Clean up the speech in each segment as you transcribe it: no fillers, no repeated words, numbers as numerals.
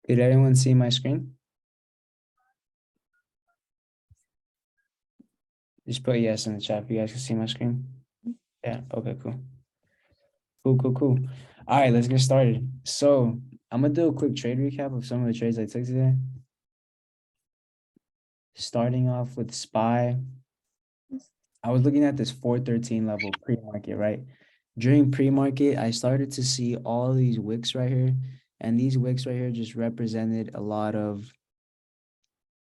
Did anyone see my screen? Just put yes in the chat if you guys can see my screen. Yeah, okay, cool. Cool. All right, let's get started. So I'm gonna do a quick trade recap of some of the trades I took today. Starting off with SPY. I was looking at this 413 level pre-market, right? During pre-market, I started to see all these wicks right here. And these wicks right here just represented a lot of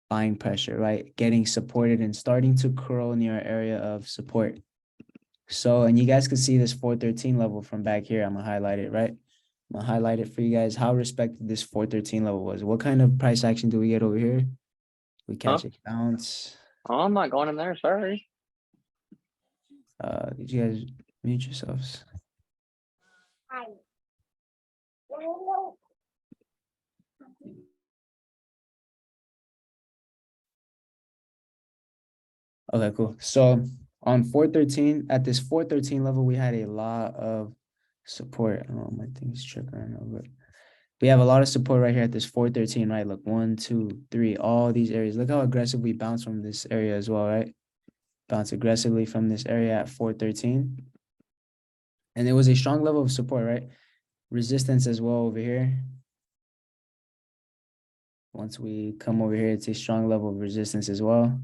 buying pressure, right? Getting supported and starting to curl near an area of support. So, and you guys can see this 413 level from back here. I'm gonna highlight it, right? I'm gonna highlight it for you guys how respected this 413 level was. What kind of price action do we get over here? We catch a bounce. Oh, I'm not going in there, sorry. Did you guys mute yourselves? Okay, cool. So on 413, at this 413 level, we had a lot of support. I don't know, my thing's tripping right now, but we have a lot of support right here at this 413, right? Look, 1, 2, 3, all these areas. Look how aggressive we bounce from this area as well, right? Bounce aggressively from this area at 413. And it was a strong level of support, right? Resistance as well over here. Once we come over here, it's a strong level of resistance as well.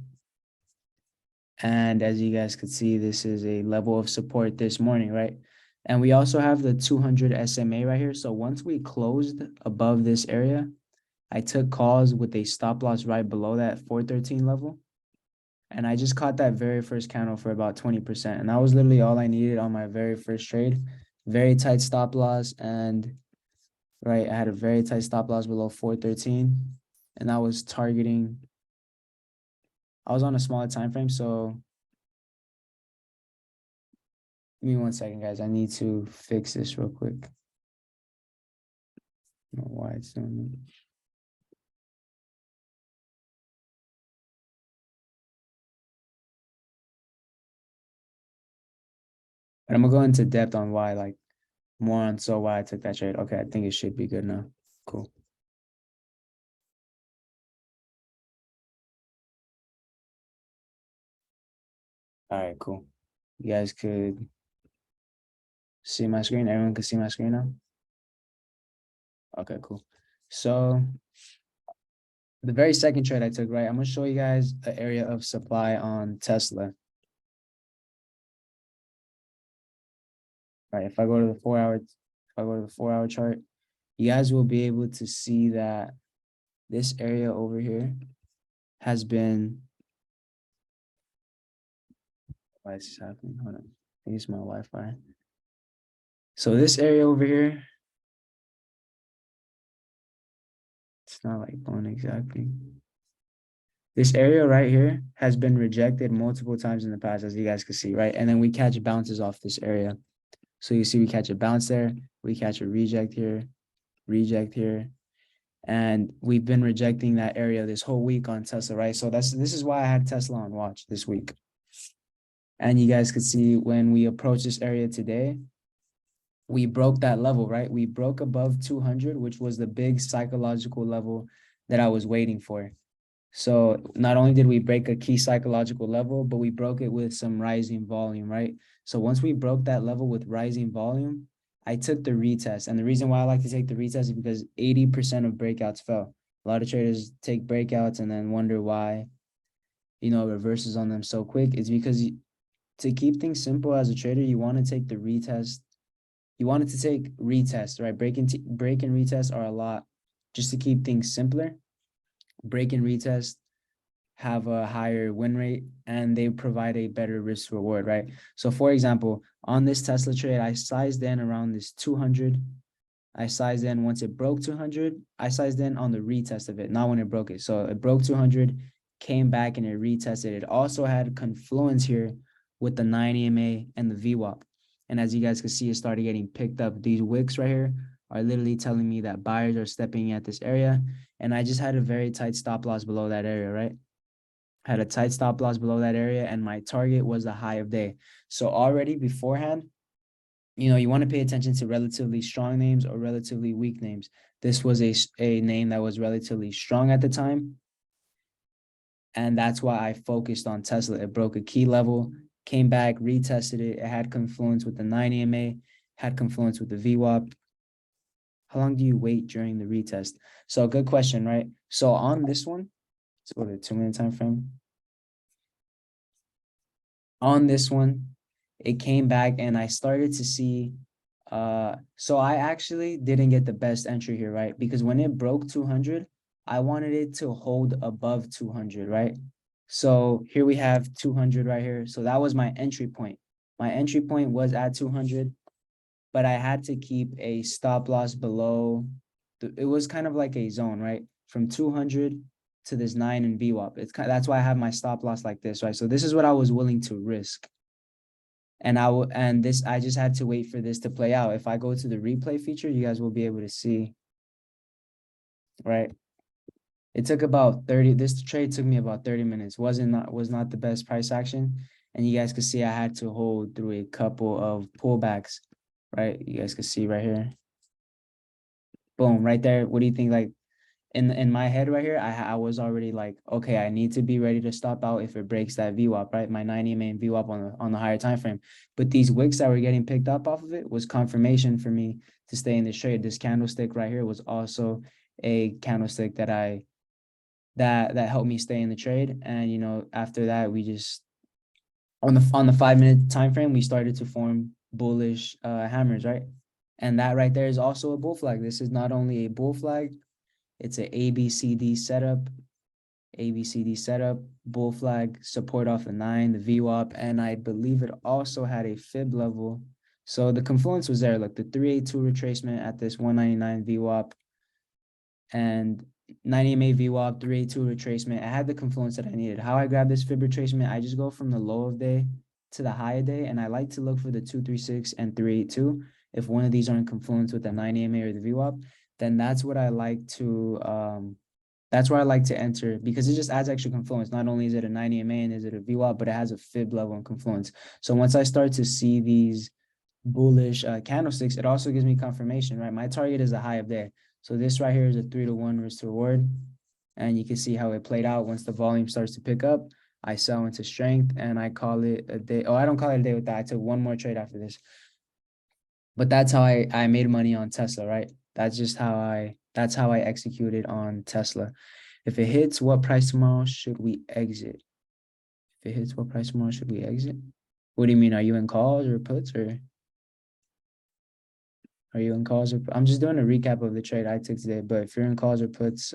And as you guys could see, this is a level of support this morning, right? And we also have the 200 SMA right here. So once we closed above this area, I took calls with a stop loss right below that 413 level. And I just caught that very first candle for about 20%. And that was literally all I needed on my very first trade. Very tight stop loss. And right, I had a very tight stop loss below 413. And I was targeting, I was on a smaller time frame. So give me 1 second, guys. I need to fix this real quick. I don't know why it's doing that. And I'm gonna go into depth on why, like more on so why I took that trade. Okay, I think it should be good now. Cool. All right, cool. You guys could see my screen. Everyone can see my screen now. Okay, cool. So the very second trade I took, right? I'm gonna show you guys the area of supply on Tesla. Right, if I go to the 4-hour chart, you guys will be able to see that this area over here has been, why is this happening? Hold on. I think it's my Wi-Fi. So this area over here, it's not like going exactly. This area right here has been rejected multiple times in the past, as you guys can see, right? And then we catch bounces off this area. So you see we catch a bounce there, we catch a reject here, and we've been rejecting that area this whole week on Tesla, right? So this is why I had Tesla on watch this week. And you guys could see when we approach this area today, we broke that level, right? We broke above 200, which was the big psychological level that I was waiting for. So not only did we break a key psychological level, but we broke it with some rising volume, right? So once we broke that level with rising volume, I took the retest. And the reason why I like to take the retest is because 80% of breakouts fell. A lot of traders take breakouts and then wonder why, it reverses on them so quick. It's because to keep things simple as a trader, you want to take the retest. You want it to take retest, right? Break and retest are a lot just to keep things simpler. Break and retest have a higher win rate and they provide a better risk reward, right? So for example, on this Tesla trade, I sized in around this 200. I sized in once it broke 200. I sized in on the retest of it, not when it broke it. So it broke 200, came back and it retested. It also had confluence here with the 9 EMA and the VWAP. And as you guys can see, it started getting picked up. These wicks right here are literally telling me that buyers are stepping at this area. And I just had a very tight stop loss below that area, right? Had a tight stop loss below that area, and my target was the high of day. So already beforehand, you want to pay attention to relatively strong names or relatively weak names. This was a name that was relatively strong at the time. And that's why I focused on Tesla. It broke a key level, came back, retested it. It had confluence with the 9 EMA, had confluence with the VWAP. How long do you wait during the retest? So good question, right? So on this one, let's go to the 2-minute time frame. On this one, it came back and I started to see, so I actually didn't get the best entry here, right? Because when it broke 200, I wanted it to hold above 200, right? So here we have 200 right here. So that was my entry point. My entry point was at 200, but I had to keep a stop loss below. It was kind of like a zone, right? From 200 to this 9 in VWAP. That's why I have my stop loss like this, right? So this is what I was willing to risk. And I just had to wait for this to play out. If I go to the replay feature, you guys will be able to see, right? It took about 30, this trade took me about 30 minutes. Was not the best price action. And you guys could see I had to hold through a couple of pullbacks, right? You guys could see right here. Boom, right there. What do you think? Like in my head right here, I was already like, okay, I need to be ready to stop out if it breaks that VWAP, right? My 90 main VWAP on the higher time frame. But these wicks that were getting picked up off of it was confirmation for me to stay in this trade. This candlestick right here was also a candlestick that helped me stay in the trade. And after that, we just on the 5-minute time frame, we started to form bullish hammers, right? And that right there is also a bull flag. This is not only a bull flag, it's an ABCD setup, ABCD setup, bull flag, support off the 9, the VWAP, and I believe it also had a fib level. So the confluence was there. Look, the 382 retracement at this 199 VWAP and 90 MA VWAP, 382 retracement. I had the confluence that I needed. How I grab this fib retracement, I just go from the low of day to the high of day, and I like to look for the 236 and 382. If one of these are in confluence with the 90 MA or the VWAP, then that's what I like to that's where I like to enter because it just adds extra confluence. Not only is it a 90 MA and is it a VWAP, but it has a fib level and confluence. So once I start to see these bullish candlesticks, it also gives me confirmation, right? My target is a high of day. So this right here is a 3-to-1 risk to reward. And you can see how it played out. Once the volume starts to pick up, I sell into strength and I call it a day. Oh, I don't call it a day with that. I took one more trade after this. But that's how I made money on Tesla, right? That's how I executed on Tesla. If it hits, what price tomorrow should we exit? If it hits, what price tomorrow should we exit? What do you mean? Are you in calls or puts or are you in calls or I'm just doing a recap of the trade I took today, but if you're in calls or puts,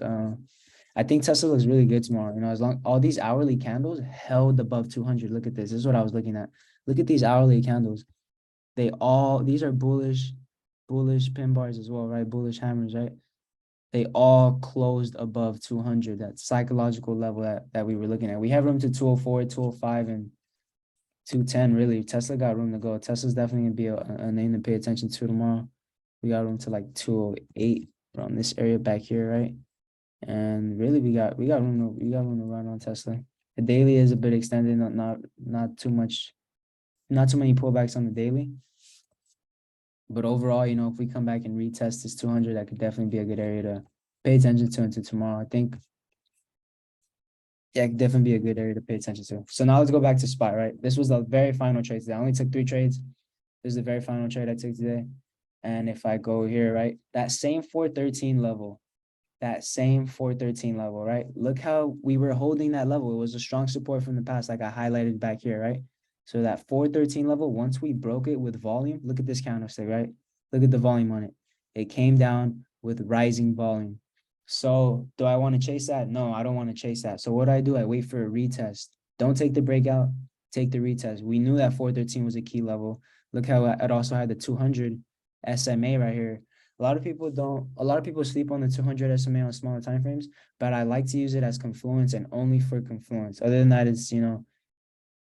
I think Tesla looks really good tomorrow. As long all these hourly candles held above 200. Look at this. This is what I was looking at. Look at these hourly candles. These are bullish pin bars as well, right? Bullish hammers, right? They all closed above 200, that psychological level that we were looking at. We have room to 204, 205, and 210, really. Tesla got room to go. Tesla's definitely going to be a name to pay attention to tomorrow. We got room to like 208 around this area back here, right? And really, we got room to run on Tesla. The daily is a bit extended, not too much, not too many pullbacks on the daily. But overall, if we come back and retest this 200, that could definitely be a good area to pay attention to into tomorrow. I think, yeah, it could definitely be a good area to pay attention to. So now let's go back to spot, right? This was the very final trade today. I only took 3 trades. This is the very final trade I took today. And if I go here, right, that same 413 level, right? Look how we were holding that level. It was a strong support from the past, like I highlighted back here, right? So that 413 level, once we broke it with volume, look at this candlestick, right? Look at the volume on it. It came down with rising volume. So do I want to chase that? No, I don't want to chase that. So what do? I wait for a retest. Don't take the breakout, take the retest. We knew that 413 was a key level. Look how it also had the 200 SMA right here. A lot of people sleep on the 200 SMA on smaller time frames, but I like to use it as confluence and only for confluence. Other than that, it's,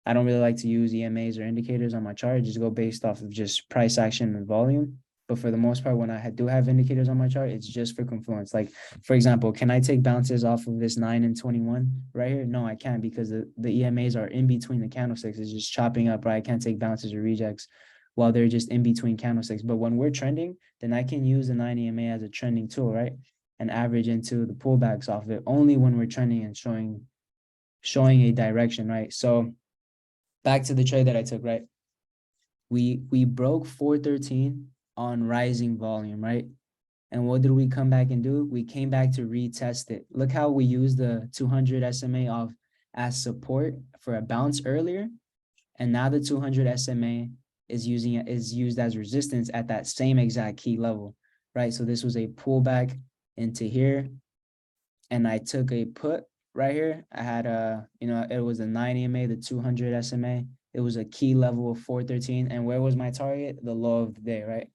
I don't really like to use EMAs or indicators on my chart. Just go based off of just price action and volume. But for the most part, when I do have indicators on my chart, it's just for confluence. Like, for example, can I take bounces off of this 9 and 21 right here? No, I can't because the EMAs are in between the candlesticks. It's just chopping up, right? I can't take bounces or rejects while they're just in between candlesticks. But when we're trending, then I can use the 9 EMA as a trending tool, right? And average into the pullbacks off of it only when we're trending and showing a direction, right? So back to the trade that I took, right? We broke 413 on rising volume, right? And what did we come back and do? We came back to retest it. Look how we used the 200 SMA off as support for a bounce earlier. And now the 200 SMA is used as resistance at that same exact key level, right? So this was a pullback into here. And I took a put right here. I had it was a 9 EMA, the 200 SMA. It was a key level of 413. And where was my target? The low of the day, right?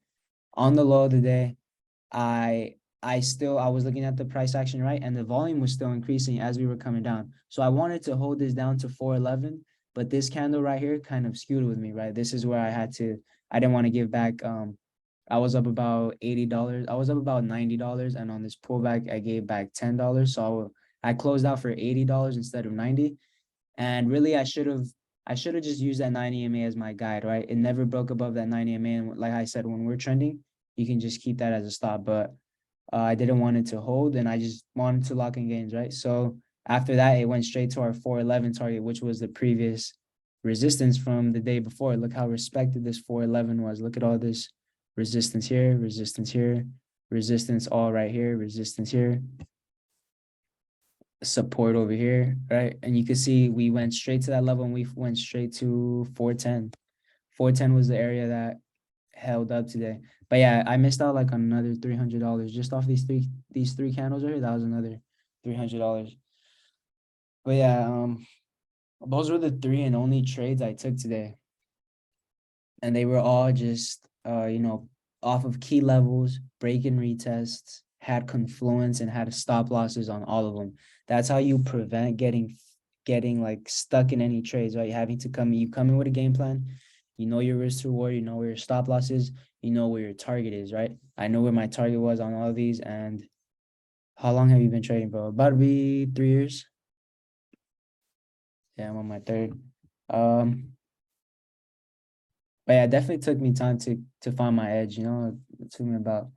On the low of the day, I was looking at the price action, right? And the volume was still increasing as we were coming down. So I wanted to hold this down to 411, but this candle right here kind of skewed with me, right? This is where I didn't want to give back. I was up about $80. I was up about $90. And on this pullback, I gave back $10. So I closed out for $80 instead of 90. And really, I should have just used that 9 EMA as my guide, right? It never broke above that 9 EMA. And like I said, when we're trending, you can just keep that as a stop. But I didn't want it to hold, and I just wanted to lock in gains, right? So after that, it went straight to our 411 target, which was the previous resistance from the day before. Look how respected this 411 was. Look at all this resistance here, resistance all right here, resistance here, support over here, right? And you can see we went straight to that level and we went straight to 410. 410 was the area that held up today. But yeah, I missed out like on another $300 just off these three candles right here. That was another $300. But yeah, those were the three and only trades I took today. And they were all just off of key levels, break and retests, had confluence and had stop losses on all of them. That's how you prevent getting like stuck in any trades, right? Having to come in with a game plan. You know your risk to reward, you know where your stop loss is, you know where your target is, right? I know where my target was on all of these. And how long have you been trading, bro? About to be 3 years. Yeah, I'm on my third. But yeah, it definitely took me time to find my edge. It took me about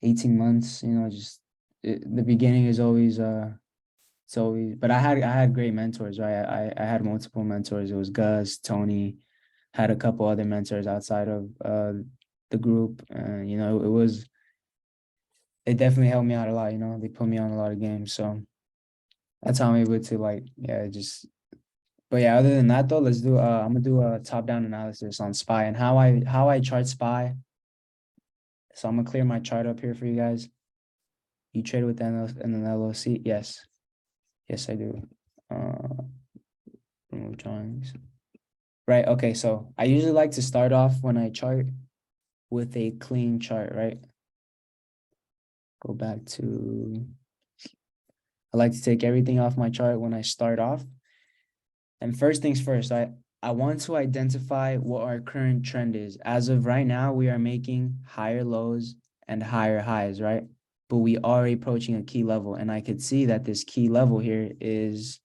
18 months. The beginning is always it's always. But I had great mentors, right? I had multiple mentors. It was Gus, Tony, had a couple other mentors outside of the group, and it definitely helped me out a lot. They put me on a lot of games, so that's how I'm able to just. But yeah, other than that though, I'm gonna do a top-down analysis on SPY and how I chart SPY. So I'm gonna clear my chart up here for you guys. You trade with an LLC? Yes. Yes, I do. Remove drawings. Right, okay, so I usually like to start off when I chart with a clean chart, right? Go back to, I like to take everything off my chart when I start off. And first things first, I want to identify what our current trend is. As of right now, we are making higher lows and higher highs, right? But we are approaching a key level. And I could see that this key level here is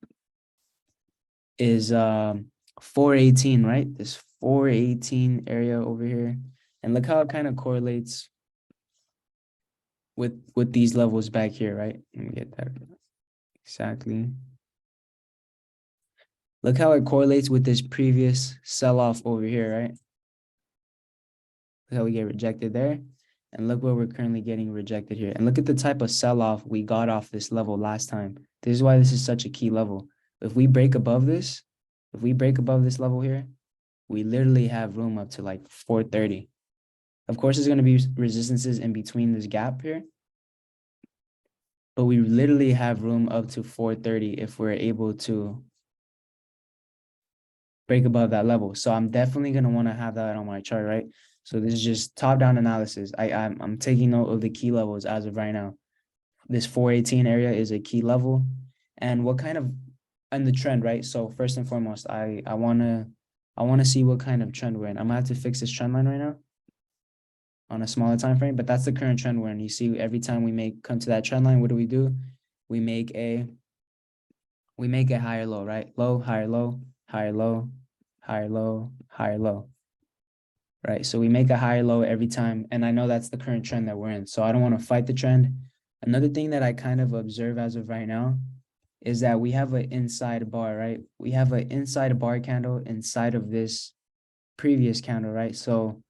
418, right? This 418 area over here. And look how it kind of correlates with these levels back here, right? Let me get that exactly. Look how it correlates with this previous sell-off over here, right? Look how we get rejected there. And look where we're currently getting rejected here. And look at the type of sell-off we got off this level last time. This is why this is such a key level. If we break above this level here, we literally have room up to like 430. Of course, there's going to be resistances in between this gap here. But we literally have room up to 430 if we're able to break above that level. So I'm definitely going to want to have that on my chart, right? So this is just top-down analysis. I'm taking note of the key levels as of right now. This 418 area is a key level. And what kind of, and the trend, right? So first and foremost, I want to see what kind of trend we're in. I'm going to have to fix this trend line right now on a smaller time frame, but that's the current trend we're in. You see, every time we come to that trend line, what do? We make a higher low, right? Low, higher low, higher low, higher low, higher low. right? So we make a higher low every time. And I know that's the current trend that we're in. So I don't want to fight the trend. Another thing that I kind of observe as of right now is that we have an inside bar, right? We have an inside bar candle inside of this previous candle, right? So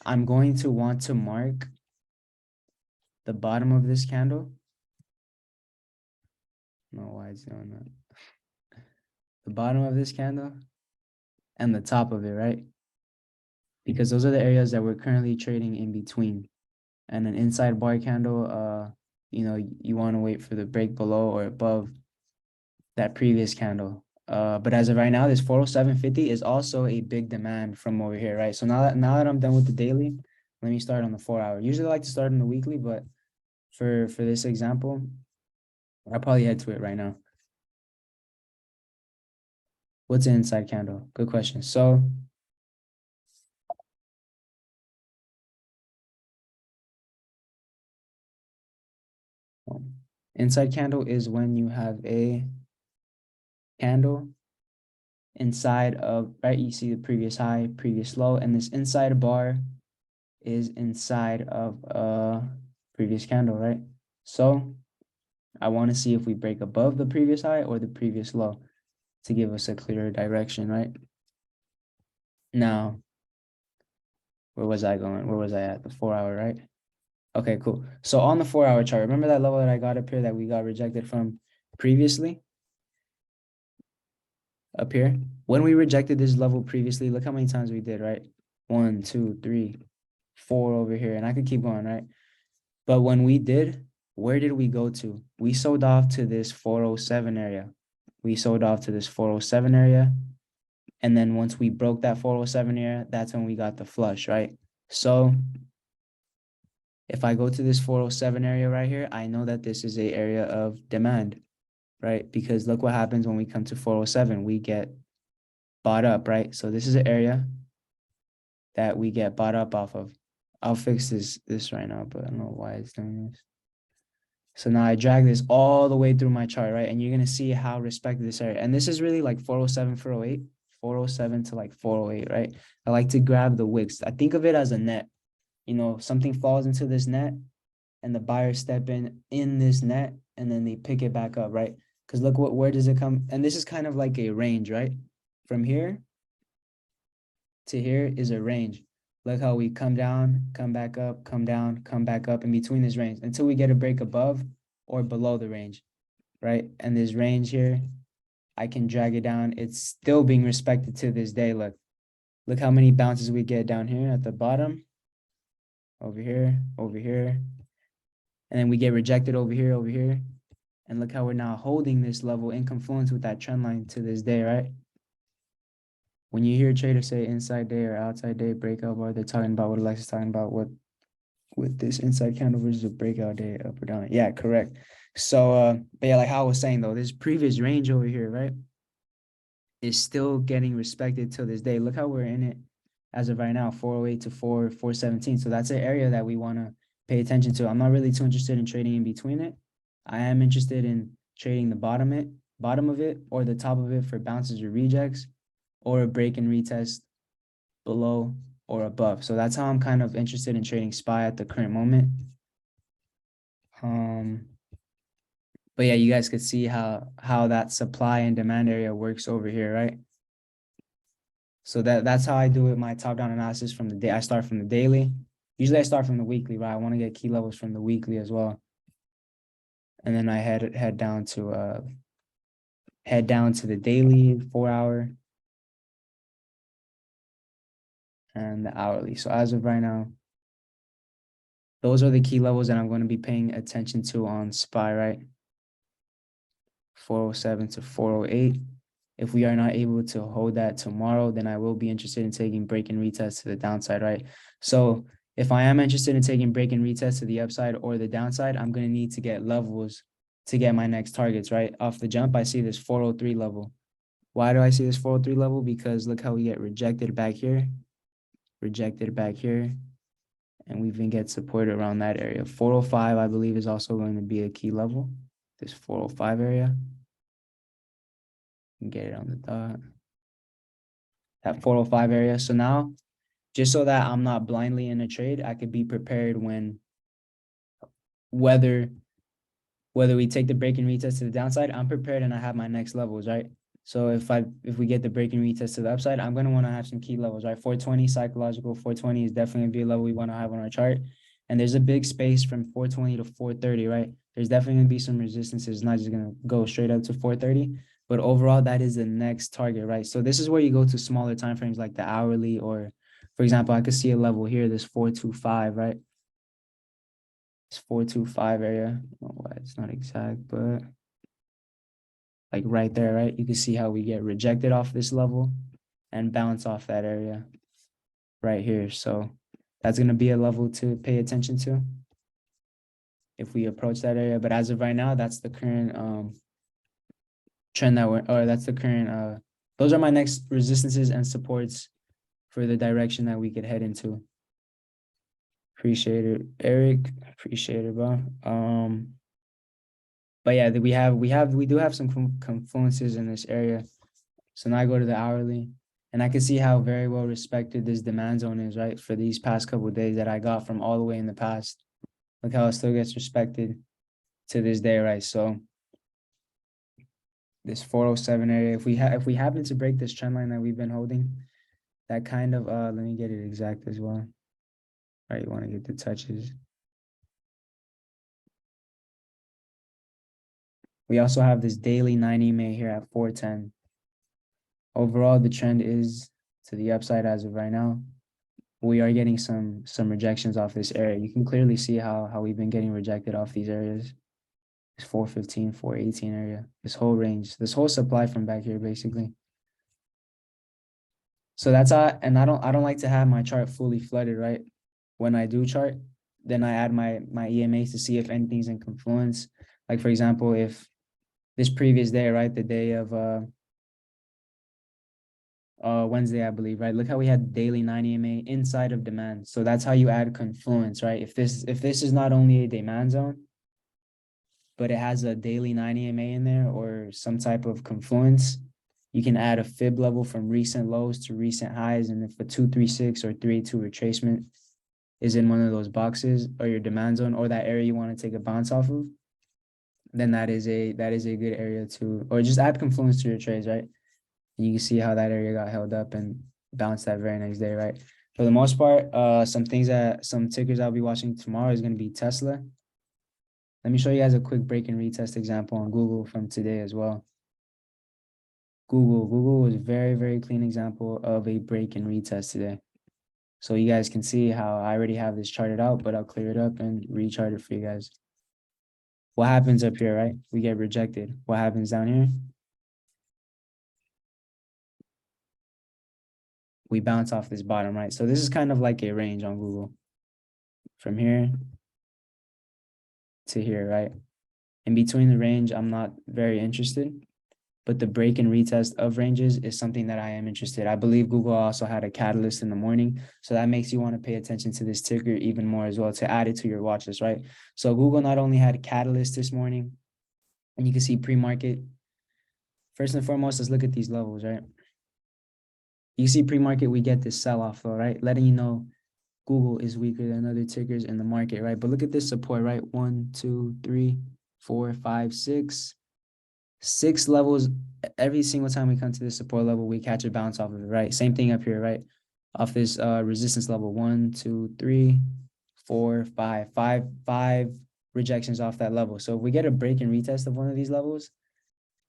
I'm going to want to mark the bottom of this candle. I don't know why it's doing that. The bottom of this candle and the top of it, right? Because those are the areas that we're currently trading in between. And an inside bar candle, you want to wait for the break below or above that previous candle. But as of right now, this 407.50 is also a big demand from over here, right? So now that I'm done with the daily, let me start on the 4 hour. Usually I like to start on the weekly, but for this example, I'll probably head to it right now. What's an inside candle? Good question. So inside candle is when you have a candle inside of, right? You see the previous high, previous low, and this inside bar is inside of a previous candle, right? So I want to see if we break above the previous high or the previous low to give us a clearer direction, right? Now, where was I going? Where was I at? The 4 hour, right? Okay, cool. So on the 4 hour chart, remember that level that I got up here that we got rejected from previously? Up here? When we rejected this level previously, look how many times we did, right? 1, 2, 3, 4 over here. And I could keep going, right? But when we did, where did we go to? We sold off to this 407 area. We sold off to this 407 area. And then once we broke that 407 area, that's when we got the flush, right? So if I go to this 407 area right here, I know that this is a area of demand, right? Because look what happens when we come to 407, we get bought up, right? So this is an area that we get bought up off of. I'll fix this right now, but I don't know why it's doing this. So now I drag this all the way through my chart, right? And you're going to see how respected this area. And this is really like 407, 408, 407 to like 408, right? I like to grab the wicks. I think of it as a net. Something falls into this net and the buyers step in this net and then they pick it back up, right? Because look where does it come? And this is kind of like a range, right? From here to here is a range. Look how we come down, come back up, come down, come back up in between this range until we get a break above or below the range, right? And this range here, I can drag it down. It's still being respected to this day. Look how many bounces we get down here at the bottom, over here, and then we get rejected over here. And look how we're now holding this level in confluence with that trend line to this day, right? When you hear traders say inside day or outside day breakout bar, they're talking about what Alexa's talking about, what with this inside candle versus a breakout day up or down. Yeah, correct. So but yeah, like how I was saying though, this previous range over here, right, is still getting respected till this day. Look how we're in it as of right now, 408 to 417. So that's an area that we want to pay attention to. I'm not really too interested in trading in between it. I am interested in trading the bottom of it or the top of it for bounces or rejects or a break and retest below or above. So that's how I'm kind of interested in trading SPY at the current moment. But yeah, you guys could see how that supply and demand area works over here, right? So that's how I do it. My top down analysis from the day. I start from the daily. Usually I start from the weekly, right? I want to get key levels from the weekly as well. And then I head down to the daily 4 hour and the hourly. So as of right now, those are the key levels that I'm going to be paying attention to on SPY, right? 407 to 408. If we are not able to hold that tomorrow, then I will be interested in taking break and retest to the downside, right? So if I am interested in taking break and retest to the upside or the downside, I'm going to need to get levels to get my next targets, right? Off the jump, I see this 403 level. Why do I see this 403 level? Because look how we get rejected back here, and we even get supported around that area. 405, I believe, is also going to be a key level, this 405 area. Get it on the dot. That 405 area. So now just so that I'm not blindly in a trade. I could be prepared when whether we take the break and retest to the downside, I'm prepared and I have my next levels, right? So if we get the break and retest to the upside, I'm gonna want to have some key levels, right? 420 psychological, 420 is definitely gonna be a level we want to have on our chart. And there's a big space from 420 to 430, right? There's definitely gonna be some resistances, not just gonna go straight up to 430. But overall, that is the next target, right? So this is where you go to smaller time frames like the hourly, or for example, I could see a level here, this 425, right? 425 area. I don't know why it's not exact, but like right there, right? You can see how we get rejected off this level and bounce off that area right here. So that's going to be a level to pay attention to if we approach that area. But as of right now, that's the current trend that or that's the current, those are my next resistances and supports for the direction that we could head into. Appreciate it, Eric. Appreciate it, bro. But yeah, we do have some confluences in this area. So now I go to the hourly, and I can see how very well respected this demand zone is, right? For these past couple of days that I got from all the way in the past. Look how it still gets respected to this day, right? So this 407 area, if we happen to break this trend line that we've been holding, that kind of let me get it exact as well. All right, you want to get the touches. We also have this daily 9 EMA here at 410. Overall, the trend is to the upside as of right now. We are getting some rejections off this area. You can clearly see how we've been getting rejected off these areas. This 415, 418 area, this whole range, this whole supply from back here, basically. So that's how, and I don't like to have my chart fully flooded, right? When I do chart, then I add my EMAs to see if anything's in confluence. Like for example, if this previous day, right, the day of Wednesday, I believe, right? Look how we had daily 9 EMA inside of demand. So that's how you add confluence, right? If this is not only a demand zone, but it has a daily 9 EMA in there or some type of confluence, you can add a fib level from recent lows to recent highs. And if a 236 or 382 retracement is in one of those boxes or your demand zone or that area you want to take a bounce off of, then that is a good area to, or just add confluence to your trades, right? You can see how that area got held up and bounced that very next day, right? For the most part, some tickers I'll be watching tomorrow is going to be Tesla. Let me show you guys a quick break and retest example on Google from today as well. Google was a very, very clean example of a break and retest today. So you guys can see how I already have this charted out, but I'll clear it up and rechart it for you guys. What happens up here, right? We get rejected. What happens down here? We bounce off this bottom, right? So this is kind of like a range on Google. From here to here, right? In between the range, I'm not very interested, but the break and retest of ranges is something that I am interested. I believe Google also had a catalyst in the morning, so that makes you want to pay attention to this ticker even more as well to add it to your watch list, right? So Google not only had a catalyst this morning, and you can see pre-market. First and foremost, let's look at these levels, right? You see pre-market, we get this sell-off though, right? Letting you know Google is weaker than other tickers in the market, right? But look at this support, right? 1, 2, 3, 4, 5, 6. 6 levels. Every single time we come to this support level, we catch a bounce off of it, right? Same thing up here, right? Off this resistance level, 1, 2, 3, 4, 5, 5 rejections off that level. So if we get a break and retest of one of these levels,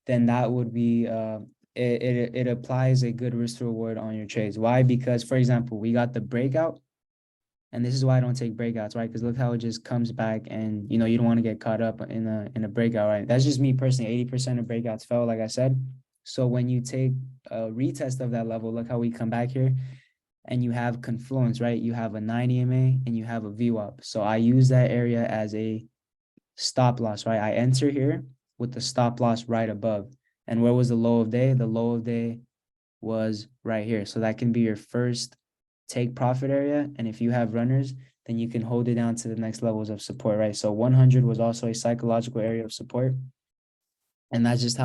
then that would be it applies a good risk to reward on your trades. Why? Because for example, we got the breakout. And this is why I don't take breakouts, right? Because look how it just comes back, and you don't want to get caught up in a breakout, right? That's just me personally. 80% of breakouts fail, like I said. So when you take a retest of that level, look how we come back here, and you have confluence, right? You have a 9 EMA and you have a VWAP. So I use that area as a stop loss, right? I enter here with the stop loss right above. And where was the low of day? The low of day was right here. So that can be your first take profit area. And if you have runners, then you can hold it down to the next levels of support, right? So 100 was also a psychological area of support. And that's just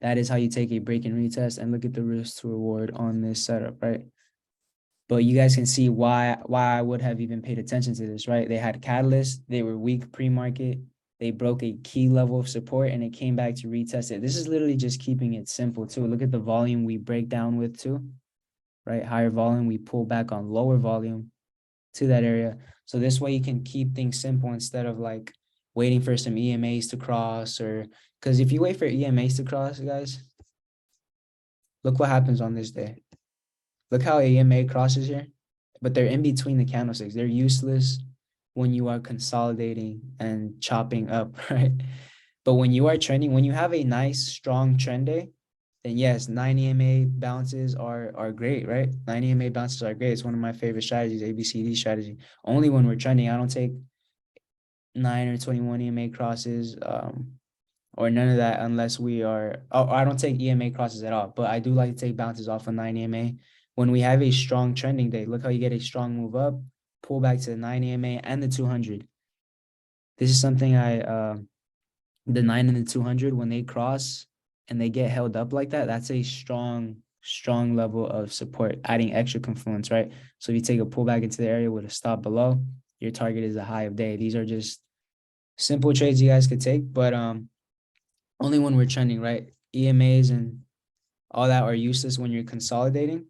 that is how you take a break and retest and look at the risk to reward on this setup, right? But you guys can see why I would have even paid attention to this, right? They had catalyst, they were weak pre-market, they broke a key level of support, and it came back to retest it. This is literally just keeping it simple too. Look at the volume we break down with too, right? Higher volume, we pull back on lower volume to that area. So this way you can keep things simple instead of like waiting for some EMAs to cross, or because if you wait for EMAs to cross, guys, look what happens on this day. Look how EMA crosses here, but they're in between the candlesticks. They're useless when you are consolidating and chopping up, right? But when you are trending, when you have a nice strong trend day, then yes, 9 EMA bounces are great, right? 9 EMA bounces are great. It's one of my favorite strategies, ABCD strategy. Only when we're trending. I don't take 9 or 21 EMA crosses, or none of that unless we are, oh, I don't take EMA crosses at all, but I do like to take bounces off of 9 EMA. When we have a strong trending day, look how you get a strong move up, pull back to the 9 EMA and the 200. This is something the 9 and the 200, when they cross and they get held up like that, that's a strong level of support, adding extra confluence, right? So if you take a pullback into the area with a stop below, your target is a high of day. These are just simple trades you guys could take, but only when we're trending, right? EMAs and all that are useless when you're consolidating.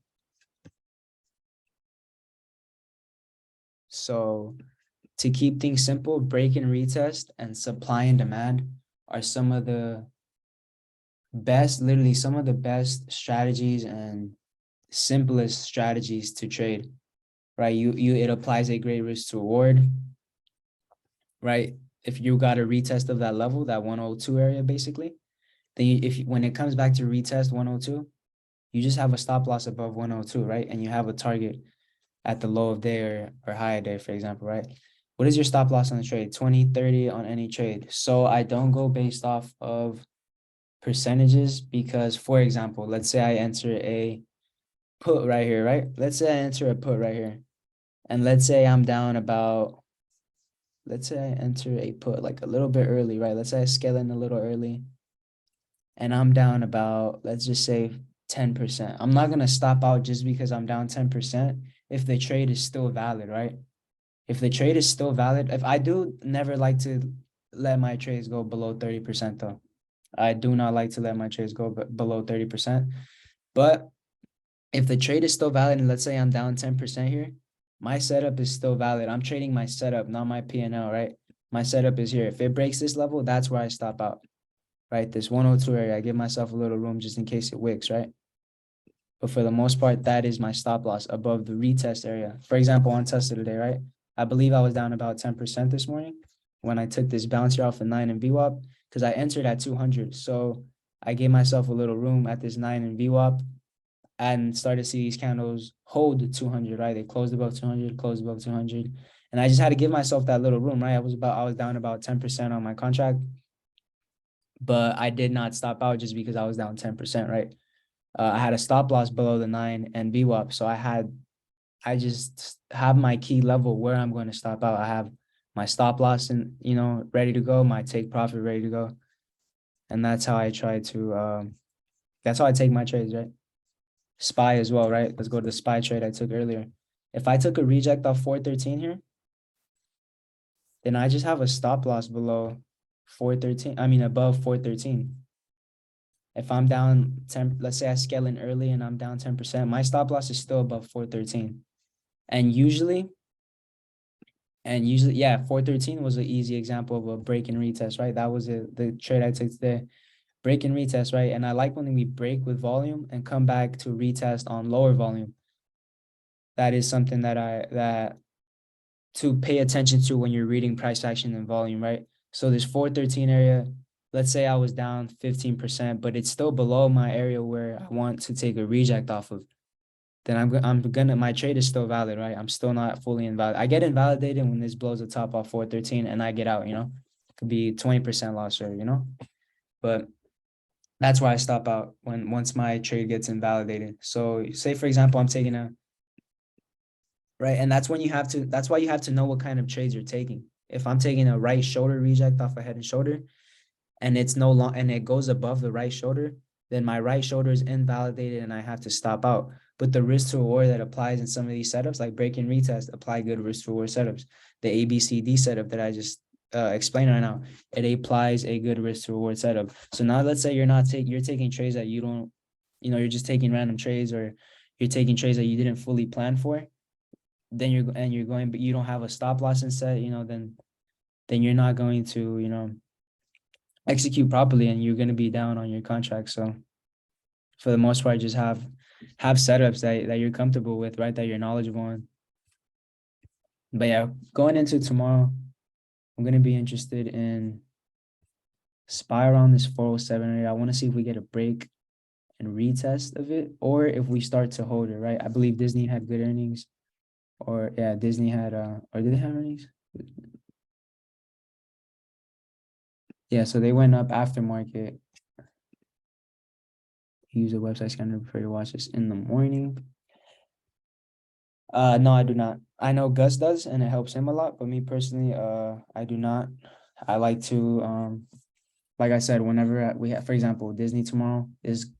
So to keep things simple, break and retest and supply and demand are some of the best, literally some of the best strategies and simplest strategies to trade, right? It applies a great risk to reward, right? If you got a retest of that level, that 102 area basically, then when it comes back to retest 102, you just have a stop loss above 102, right? And you have a target at the low of day or high of day, for example, right? What is your stop loss on the trade? 20, 30 on any trade. So I don't go based off of percentages because, for example, let's say I enter a put right here, right? Let's say I enter a put right here. And let's say I'm down about, let's say I enter a put like a little bit early, right? Let's say I scale in a little early and I'm down about, let's just say 10%. I'm not going to stop out just because I'm down 10% if the trade is still valid, right? If the trade is still valid, if I do never like to let my trades go below 30% though. I do not like to let my trades go below 30%. But if the trade is still valid, and let's say I'm down 10% here, my setup is still valid. I'm trading my setup, not my P&L, right? My setup is here. If it breaks this level, that's where I stop out, right? This 102 area, I give myself a little room just in case it wicks, right? But for the most part, that is my stop loss above the retest area. For example, on Tesla today, right? I believe I was down about 10% this morning when I took this bounce here off the 9 and VWAP because I entered at 200. So I gave myself a little room at this 9 and VWAP and started to see these candles hold the 200, right? They closed above 200, closed above 200. And I just had to give myself that little room, right? I was down about 10% on my contract, but I did not stop out just because I was down 10%, right? I had a stop loss below the 9 and VWAP. So I just have my key level where I'm going to stop out. I have my stop loss and, ready to go, my take profit ready to go. And that's how I try to, that's how I take my trades, right? SPY as well, right? Let's go to the SPY trade I took earlier. If I took a reject off 413 here, then I just have a stop loss below 413. I mean, above 413. If I'm down 10, let's say I scale in early and I'm down 10%, my stop loss is still above 413. And usually, yeah, 413 was an easy example of a break and retest, right? That was the trade I took today. Break and retest, right? And I like when we break with volume and come back to retest on lower volume. That is something that to pay attention to when you're reading price action and volume, right? So this 413 area, let's say I was down 15%, but it's still below my area where I want to take a reject off of. Then my trade is still valid, right? I'm still not fully invalid. I get invalidated when this blows the top off 413 and I get out, could be 20% loss or, but that's why I stop out once my trade gets invalidated. So say, for example, I'm taking right. And that's why you have to know what kind of trades you're taking. If I'm taking a right shoulder reject off a head and shoulder and it's no long and it goes above the right shoulder, then my right shoulder is invalidated and I have to stop out. but the risk to reward that applies in some of these setups, like break and retest, apply good risk to reward setups. The ABCD setup that I just explained right now, it applies a good risk to reward setup. So now let's say you're taking trades that you don't, you're just taking random trades, or you're taking trades that you didn't fully plan for. Then you're going, but you don't have a stop loss in set, then you're not going to, execute properly, and you're going to be down on your contract. So for the most part, just have setups that you're comfortable with, right? That you're knowledgeable on. But yeah, going into tomorrow, I'm gonna be interested in SPY around this 407 area. I want to see if we get a break and retest of it, or if we start to hold it, right? I believe Disney had good earnings, or yeah, Disney had or did they have earnings? Yeah, so they went up after market. Use a website scanner before you watch this in the morning. No, I do not. I know Gus does, and it helps him a lot. But me personally, I do not. I like to, like I said, whenever we have, for example, Disney tomorrow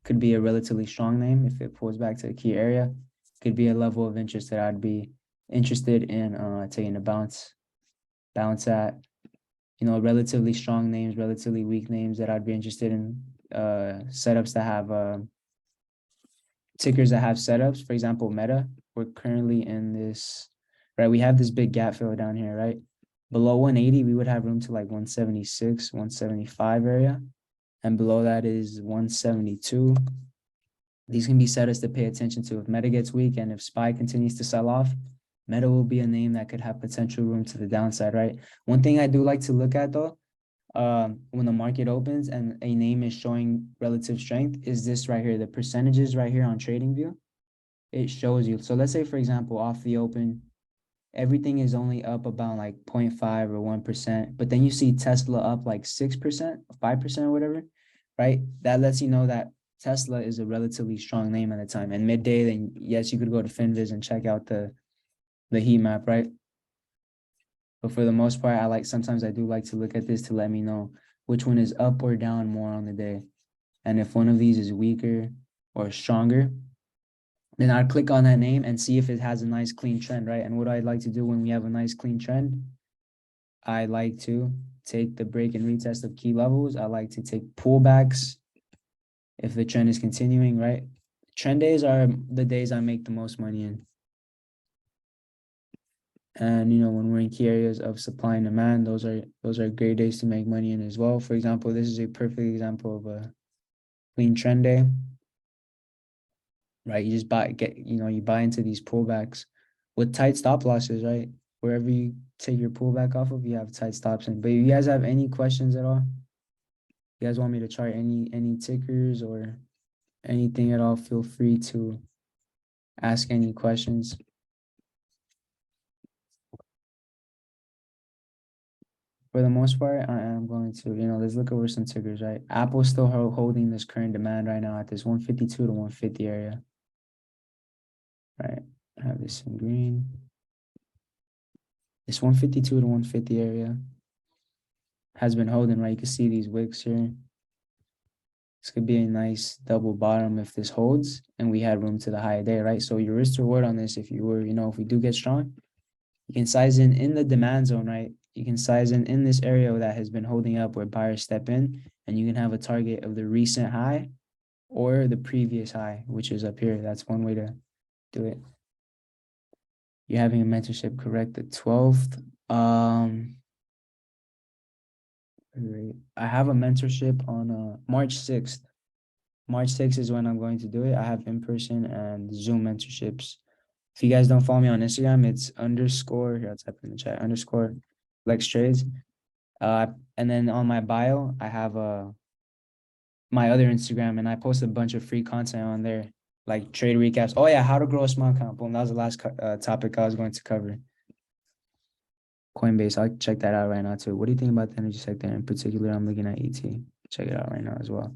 could be a relatively strong name if it pulls back to a key area. Could be a level of interest that I'd be interested in taking a bounce at. Relatively strong names, relatively weak names that I'd be interested in setups that have tickers that have setups. For example, Meta, we're currently in this, right? We have this big gap fill down here, right? Below 180, we would have room to like 176, 175 area. And below that is 172. These can be setups to pay attention to. If Meta gets weak and if SPY continues to sell off, Meta will be a name that could have potential room to the downside, right? One thing I do like to look at though, when the market opens and a name is showing relative strength, is this right here, the percentages right here on TradingView. It shows you. So let's say, for example, off the open, everything is only up about like 0.5 or 1%, but then you see Tesla up like 6%, 5% or whatever, right? That lets you know that Tesla is a relatively strong name at the time. And midday, then yes, you could go to Finviz and check out the heat map, right? But for the most part, sometimes I do like to look at this to let me know which one is up or down more on the day. And if one of these is weaker or stronger, then I'd click on that name and see if it has a nice clean trend, right? And what I'd like to do when we have a nice clean trend, I like to take the break and retest of key levels. I like to take pullbacks if the trend is continuing, right? Trend days are the days I make the most money in. And when we're in key areas of supply and demand, those are great days to make money in as well. For example, this is a perfect example of a clean trend day, right? You just you buy into these pullbacks with tight stop losses, right? Wherever you take your pullback off of, you have tight stops in. But if you guys have any questions at all, you guys want me to chart any tickers or anything at all, feel free to ask any questions. For the most part, I am going to, let's look over some tickers, right? Apple's still holding this current demand right now at this 152 to 150 area, right? I have this in green. This 152 to 150 area has been holding, right? You can see these wicks here. This could be a nice double bottom if this holds and we had room to the high day, right? So your risk to reward on this, if we do get strong, you can size in the demand zone, right? You can size in this area that has been holding up where buyers step in, and you can have a target of the recent high or the previous high, which is up here. That's one way to do it. You're having a mentorship, correct? The 12th. I have a mentorship on March 6th. March 6th is when I'm going to do it. I have in-person and Zoom mentorships. If you guys don't follow me on Instagram, it's underscore, here, I'll type in the chat, underscore Lex Trades. And then on my bio, I have my other Instagram, and I post a bunch of free content on there, like trade recaps. Oh yeah, how to grow a small account. Boom, that was the last topic I was going to cover. Coinbase, I'll check that out right now too. What do you think about the energy sector in particular? I'm looking at ET. Check it out right now as well.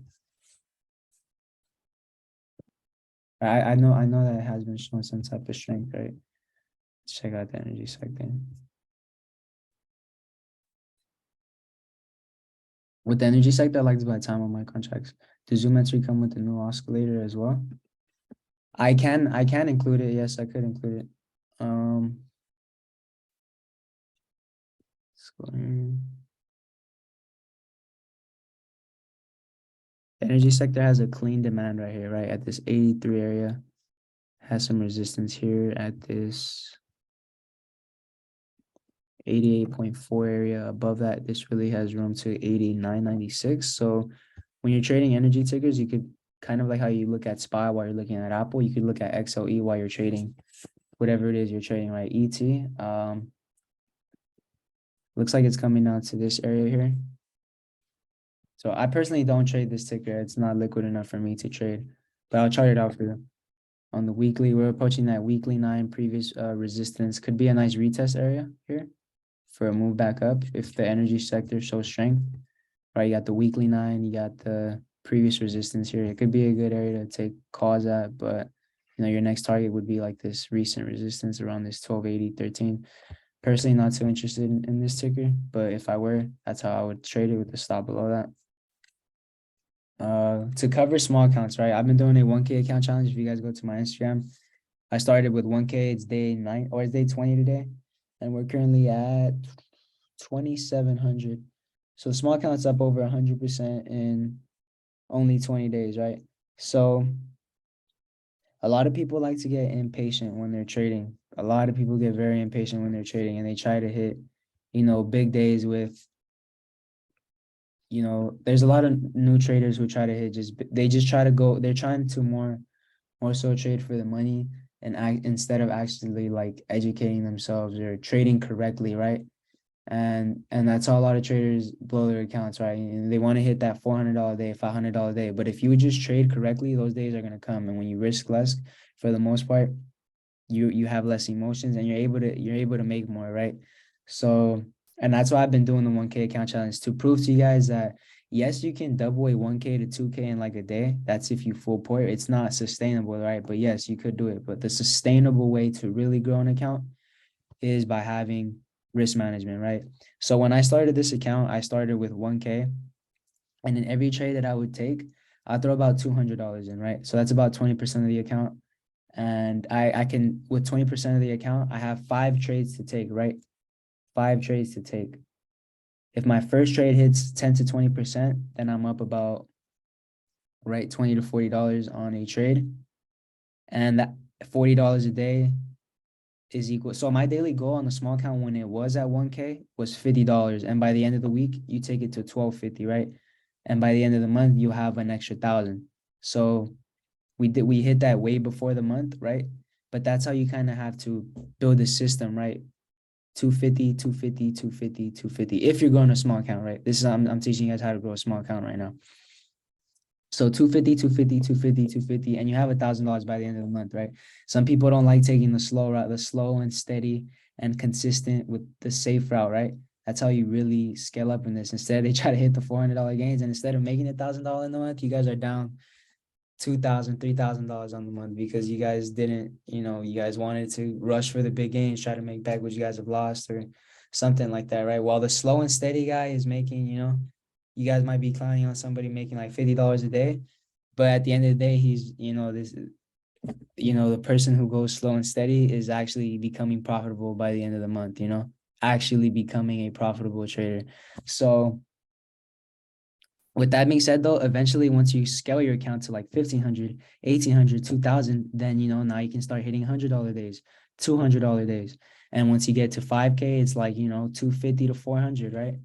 I know that it has been showing some type of strength, right? Let's check out the energy sector. With the energy sector, I like to buy time on my contracts. Does Zoom entry come with the new oscillator as well? I can include it. Yes, I could include it. Scoring. The energy sector has a clean demand right here, right? At this 83 area. Has some resistance here at this 88.4 area. Above that, this really has room to 89.96. So when you're trading energy tickers, you could kind of like how you look at SPY while you're looking at Apple, you could look at XLE while you're trading whatever it is you're trading, right? ET. Looks like it's coming down to this area here. So I personally don't trade this ticker. It's not liquid enough for me to trade, but I'll chart it out for you. On the weekly, we're approaching that weekly 9 previous resistance. Could be a nice retest area here for a move back up if the energy sector shows strength. Right, you got the weekly 9, you got the previous resistance here. It could be a good area to take calls at, but your next target would be like this recent resistance around this 1280.13. Personally, not so interested in this ticker, but if I were, that's how I would trade it with the stop below that. To cover small accounts, right? I've been doing a 1K account challenge. If you guys go to my Instagram, I started with 1K. It's day 9 or it's day 20 today, and we're currently at 2,700. So small accounts up over 100% in only 20 days, right? So a lot of people like to get impatient when they're trading. A lot of people get very impatient when they're trading, and they try to hit, big days with, there's a lot of new traders who try to hit they just try to go, they're trying to more so trade for the money and instead of actually like educating themselves or trading correctly, right? And that's how a lot of traders blow their accounts, right? And they want to hit that $400 day, $500 day. But if you would just trade correctly, those days are going to come. And when you risk less, for the most part, you have less emotions and you're able to make more, right? So, and that's why I've been doing the 1K account challenge to prove to you guys that yes, you can double a 1K to 2K in like a day. That's if you full port. It's not sustainable, right? But yes, you could do it. But the sustainable way to really grow an account is by having risk management, right? So when I started this account, I started with 1K, and in every trade that I would take, I throw about $200 in, right? So that's about 20% of the account. And I can, with 20% of the account, I have 5 trades to take, right? 5 trades to take. If my first trade hits 10 to 20%, then I'm up about, right, $20 to $40 on a trade. And that $40 a day is equal. So my daily goal on the small account when it was at 1K was $50. And by the end of the week, you take it to 1250, right? And by the end of the month, you have an extra 1,000. So we hit that way before the month, right? But that's how you kind of have to build a system, right? 250, 250, 250, 250. If you're growing a small account, right? This is I'm teaching you guys how to grow a small account right now. So 250, 250, 250, 250, and you have $1,000 by the end of the month, right? Some people don't like taking the slow route, the slow and steady and consistent with the safe route, right? That's how you really scale up in this. Instead, they try to hit the $400 gains, and instead of making $1,000 in the month, you guys are down $2,000, $3,000 on the month because you guys didn't, you guys wanted to rush for the big gains, try to make back what you guys have lost or something like that, right? While the slow and steady guy is making, you guys might be counting on somebody making like $50 a day, but at the end of the day, he's, the person who goes slow and steady is actually becoming profitable by the end of the month, actually becoming a profitable trader. So with that being said, though, eventually once you scale your account to like 1,500, 1,800, 2,000, then, now you can start hitting $100 days, $200 days. And once you get to 5K, it's like, 250 to 400, right?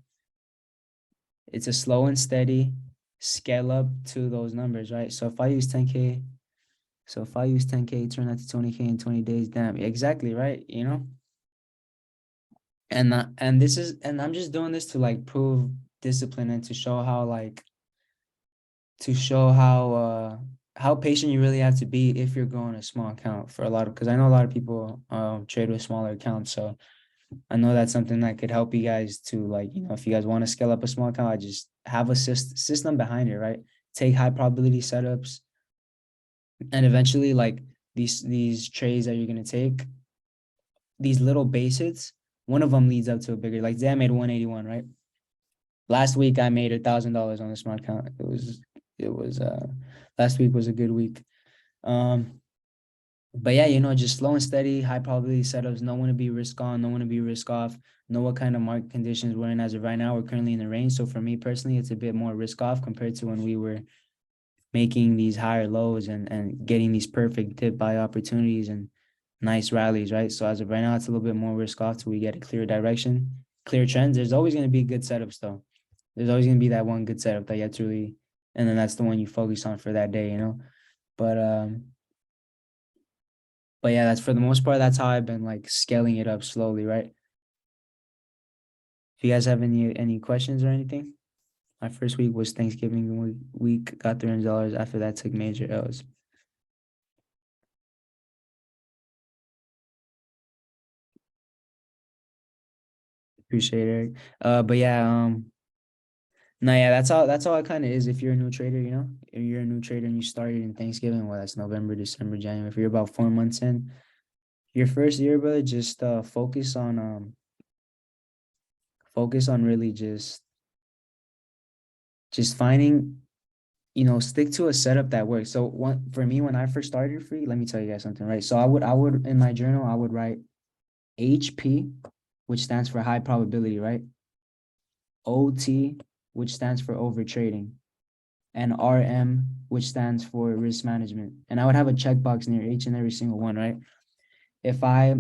It's a slow and steady scale up to those numbers, right? So if I use 10K, turn that to 20K in 20 days, damn, exactly, right? And I'm just doing this to like prove discipline and to show how patient you really have to be if you're growing a small account for a lot of, because I know a lot of people trade with smaller accounts. So I know that's something that could help you guys to like, if you guys want to scale up a small account, I just have a system behind it, right? Take high probability setups, and eventually like these trades that you're gonna take, these little base hits, one of them leads up to a bigger, like Zan made 181, right? Last week I made $1,000 on a small account. It was last week was a good week. But yeah, just slow and steady, high probability setups. No one to be risk on, no one to be risk off. Know what kind of market conditions we're in as of right now. We're currently in the range. So for me personally, it's a bit more risk off compared to when we were making these higher lows and getting these perfect dip buy opportunities and nice rallies, right? So as of right now, it's a little bit more risk off till we get a clear direction, clear trends. There's always going to be good setups though. There's always going to be that one good setup that you have to really, and then that's the one you focus on for that day. But but yeah, that's for the most part, that's how I've been like scaling it up slowly, right? If you guys have any questions or anything, my first week was Thanksgiving week, got $300. After that, took major L's. Appreciate it. But yeah, no, yeah, that's all it kind of is. If you're a new trader, if you're a new trader and you started in Thanksgiving, well, that's November, December, January. If you're about 4 months in, your first year, brother, just focus on really just finding, stick to a setup that works. So one for me, when I first started free, let me tell you guys something, right? So I would in my journal, I would write HP, which stands for high probability, right? OT, which stands for over trading, and RM, which stands for risk management. And I would have a checkbox near each and every single one, right? If I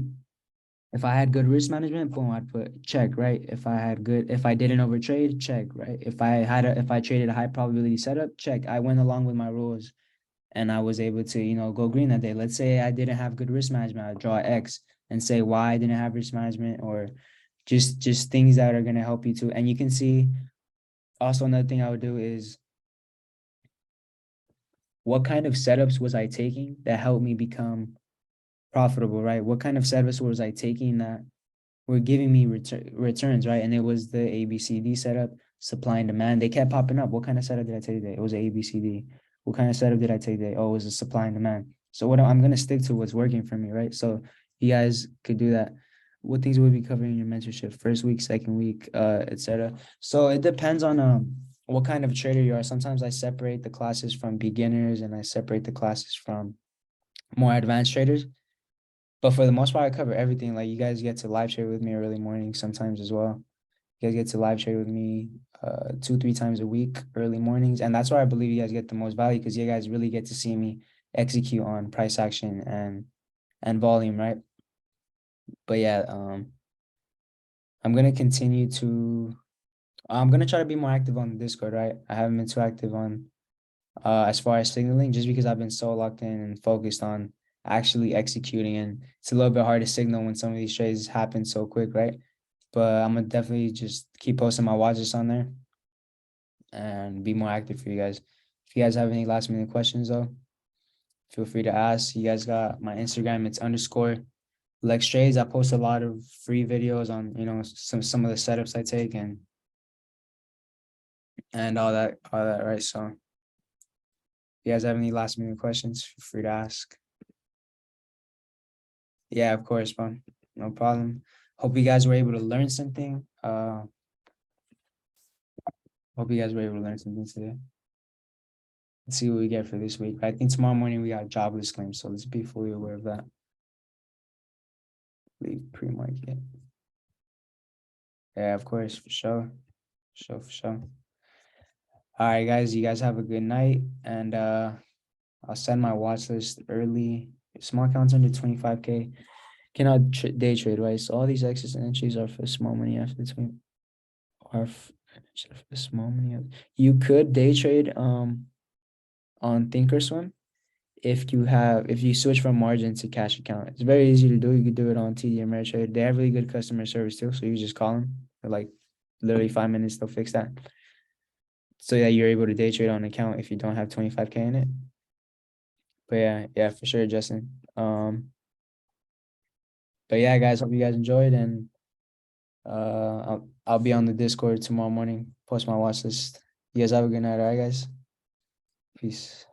if I had good risk management, boom, I'd put check, right? If I didn't overtrade, check, right? If I traded a high probability setup, check. I went along with my rules and I was able to, go green that day. Let's say I didn't have good risk management, I'd draw X and say why I didn't have risk management, or just things that are gonna help you too. And you can see also another thing I would do is what kind of setups was I taking that helped me become profitable, right? What kind of setups was I taking that were giving me returns, right? And it was the ABCD setup, supply and demand. They kept popping up. What kind of setup did I take today? It was ABCD. What kind of setup did I take today? Oh, it was a supply and demand. So what I'm gonna stick to what's working for me, right? So you guys could do that. What things will be covering in your mentorship? First week, second week, etc. So it depends on what kind of trader you are. Sometimes I separate the classes from beginners and I separate the classes from more advanced traders. But for the most part, I cover everything. Like you guys get to live trade with me early morning sometimes as well. You guys get to live trade with me 2, 3 times a week, early mornings. And that's where I believe you guys get the most value because you guys really get to see me execute on price action and volume, right? But yeah, I'm gonna try to be more active on the Discord, right? I haven't been too active on as far as signaling, just because I've been so locked in and focused on actually executing. And it's a little bit hard to signal when some of these trades happen so quick, right? But I'm gonna definitely just keep posting my watches on there and be more active for you guys. If you guys have any last minute questions though, feel free to ask. You guys got my Instagram, it's underscore Lex Trades. I post a lot of free videos on, some of the setups I take and all that, right? So if you guys have any last minute questions, feel free to ask. Yeah, of course, man. No problem. Hope you guys were able to learn something. Hope you guys were able to learn something today. Let's see what we get for this week. I think tomorrow morning we got jobless claims, so let's be fully aware of that. Leave pre-market. Yeah, of course, for sure. For sure. All right, guys. You guys have a good night, and I'll send my watch list early. Small counts under 25K. Cannot day trade, right? So all these exits and entries are for small money after 20 are for small money. You could day trade on Thinkorswim if you switch from margin to cash account. It's very easy to do. You could do it on TD Ameritrade. They have really good customer service too. So you just call them for like literally 5 minutes, they'll fix that. So yeah, you're able to day trade on account if you don't have 25K in it. But yeah, for sure, Justin. But yeah, guys, hope you guys enjoyed, and I'll be on the Discord tomorrow morning. Post my watch list. You guys have a good night, all right, guys. Peace.